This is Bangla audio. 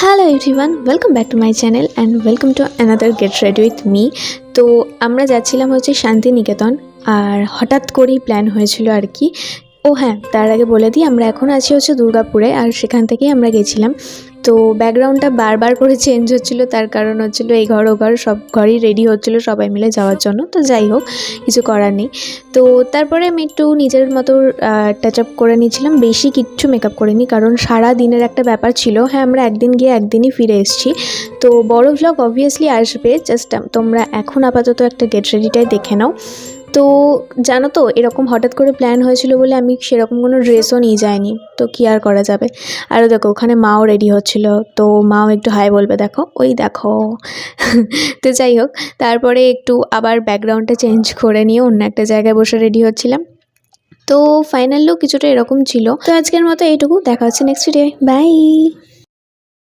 Hello everyone, welcome back to my channel and welcome to another get ready with me. তো আমরা যাচ্ছিলাম হচ্ছে শান্তিনিকেতন, আর হঠাৎ করেই প্ল্যান হয়েছিল আর কি। ও হ্যাঁ, তার আগে বলে দিই, আমরা এখন আছি হচ্ছে দুর্গাপুরে, আর সেখান থেকেই আমরা গেছিলাম। তো ব্যাকগ্রাউন্ডটা বারবার করে চেঞ্জ হচ্ছিলো, তার কারণ হচ্ছিলো এই ঘর ও ঘর সব ঘরই রেডি হচ্ছিলো সবাই মিলে যাওয়ার জন্য। তো যাই হোক, কিছু করার নেই। তো তারপরে আমি একটু নিজের মতো টাচ আপ করে নিয়েছিলাম, বেশি কিচ্ছু মেকআপ করিনি, কারণ সারা দিনের একটা ব্যাপার ছিল। হ্যাঁ, আমরা একদিন গিয়ে একদিনই ফিরে এসেছি। তো বড় ভ্লগ অবভিয়াসলি আসবে, জাস্ট তোমরা এখন আপাতত একটা গেট রেডিটাই দেখে নাও। তো জানো তো, এরকম হঠাৎ করে প্ল্যান হয়েছিল বলে আমি সেরকম কোনো ড্রেসও নিয়ে যাইনি, তো কী আর করা যাবে। আরও দেখো, ওখানে মাও রেডি হচ্ছিল, তো মাও একটু হাই বলবে, দেখো ওই দেখো। তো যাই হোক, তারপরে একটু আবার ব্যাকগ্রাউন্ডটা চেঞ্জ করে নিয়ে অন্য একটা জায়গায় বসে রেডি হচ্ছিলাম। তো ফাইনাল লুক কিছুটা এরকম ছিল। তো আজকের মতো এইটুকু, দেখা হচ্ছে নেক্সট ভিডিও, বাই।